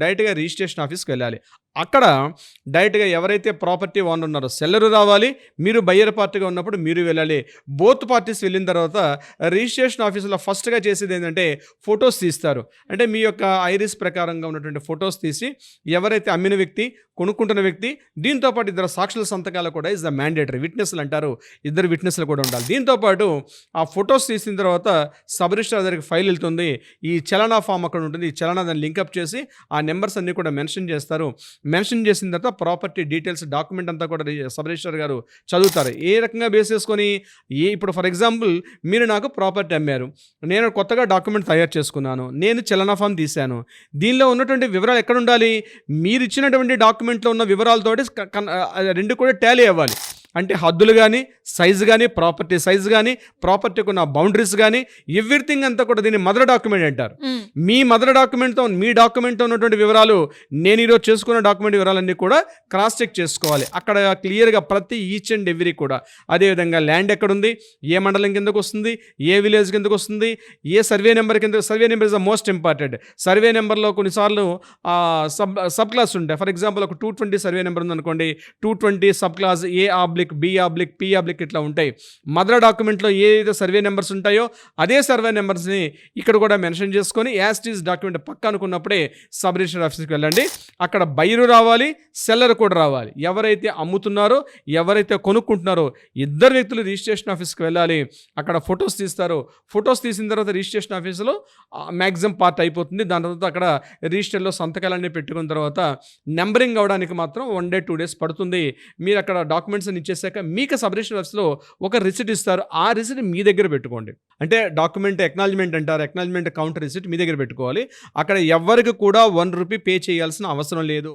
డైరెక్ట్గా రిజిస్ట్రేషన్ ఆఫీస్కి వెళ్ళాలి. అక్కడ డైరెక్ట్గా ఎవరైతే ప్రాపర్టీ ఓనర్ ఉన్నారో సెల్లరు రావాలి, మీరు బయ్యర్ పార్టీగా ఉన్నప్పుడు మీరు వెళ్ళాలి. బోత్ పార్టీస్ వెళ్ళిన తర్వాత రిజిస్ట్రేషన్ ఆఫీసులో ఫస్ట్గా చేసేది ఏంటంటే ఫొటోస్ తీస్తారు. అంటే మీ యొక్క ఐరిస్ ప్రకారంగా ఉన్నటువంటి ఫొటోస్ తీసి ఎవరైతే అమ్మిన వ్యక్తి, కొనుక్కుంటున్న వ్యక్తి, దీంతోపాటు ఇద్దరు సాక్షుల సంతకాలు కూడా ఇస్ ద మ్యాండేటరీ. విట్నెస్లు అంటారు, ఇద్దరు విట్నెస్లు కూడా ఉండాలి. దీంతోపాటు ఆ ఫొటోస్ తీసిన తర్వాత సబ్ రిజిస్ట్రార్ దగ్గరికి ఫైల్ వెళ్తుంది. ఈ చలనా ఫామ్ అక్కడ ఉంటుంది. ఈ చలనా దాన్ని లింకప్ చేసి ఆ నెంబర్స్ అన్నీ కూడా మెన్షన్ చేస్తారు. మెన్షన్ చేసిన తర్వాత ప్రాపర్టీ డీటెయిల్స్ డాక్యుమెంట్ అంతా కూడా సబ్ రిజిస్ట్రార్ గారు చదువుతారు. ఏ రకంగా బేస్ చేసుకొని ఇప్పుడు ఫర్ ఎగ్జాంపుల్ మీరు నాకు ప్రాపర్టీ అమ్మారు, నేను కొత్తగా డాక్యుమెంట్ తయారు చేసుకున్నాను, నేను చలనా ఫామ్ తీశాను. దీనిలో ఉన్నటువంటి వివరాలు ఎక్కడ ఉండాలి? మీరు ఇచ్చినటువంటి డాక్యుమెంట్లో ఉన్న వివరాలతోటి రెండు కూడా టాలీ అవ్వాలి. అంటే హద్దులు కానీ, సైజు కానీ, ప్రాపర్టీ సైజు కానీ, ప్రాపర్టీకి ఉన్న బౌండరీస్ కానీ, ఎవ్రీథింగ్ అంతా కూడా దీన్ని మదర్ డాక్యుమెంట్ అంటారు. మీ మదర్ డాక్యుమెంట్తో, మీ డాక్యుమెంట్తో ఉన్నటువంటి వివరాలు, నేను ఈరోజు చేసుకున్న డాక్యుమెంట్ వివరాలన్నీ కూడా క్రాస్ చెక్ చేసుకోవాలి. అక్కడ క్లియర్గా ప్రతి ఈచ్ అండ్ ఎవ్రీ కూడా. అదేవిధంగా ల్యాండ్ ఎక్కడుంది, ఏ మండలం కిందకు వస్తుంది, ఏ విలేజ్ కిందకు వస్తుంది, ఏ సర్వే నెంబర్ కింద. Survey number is the most important. Survey నెంబర్లో కొన్నిసార్లు సబ్ క్లాస్ ఉంటాయి. ఫర్ ఎగ్జాంపుల్ ఒక 220 సర్వే నెంబర్ ఉందనుకోండి, 220 sub class A oblique B oblique P oblique ఇట్లా ఉంటాయి. మదర్ డాక్యుమెంట్లో ఏదైతే సర్వే నెంబర్స్ ఉంటాయో అదే సర్వే నెంబర్స్ని ఇక్కడ కూడా మెన్షన్ చేసుకొని యాస్టీస్ డాక్యుమెంట్ పక్క అనుకున్నప్పుడే సబ్ రిజిస్టర్ ఆఫీస్కి వెళ్ళండి. అక్కడ బయ్యరు రావాలి, సెల్లర్ కూడా రావాలి. ఎవరైతే అమ్ముతున్నారో, ఎవరైతే కొనుక్కుంటున్నారో ఇద్దరు వ్యక్తులు రిజిస్ట్రేషన్ ఆఫీస్కి వెళ్ళాలి. అక్కడ ఫొటోస్ తీస్తారు. ఫొటోస్ తీసిన తర్వాత రిజిస్ట్రేషన్ ఆఫీసులో మ్యాక్సిమం పార్ట్ అయిపోతుంది. దాని తర్వాత అక్కడ రిజిస్టర్లో సంతకాలన్నీ పెట్టుకున్న తర్వాత నెంబరింగ్ అవ్వడానికి మాత్రం 1 day 2 days పడుతుంది. మీరు అక్కడ డాక్యుమెంట్స్ ఇచ్చేసాక మీకు సబ్ రిజిస్టర్ ఆఫీస్లో ఒక రిసిట్ ఇస్తారు. ఆ రిసిట్ మీ దగ్గర పెట్టుకోండి. అంటే డాక్యుమెంట్ ఎక్నాలజ్మెంట్ అంటారు, ఎక్నాలజ్మెంట్ కౌంటర్ రిసిట్ మీ దగ్గర పెట్టుకోవాలి. అక్కడ ఎవరికి కూడా ₹1 పే చేయాల్సిన అవసరం లేదు.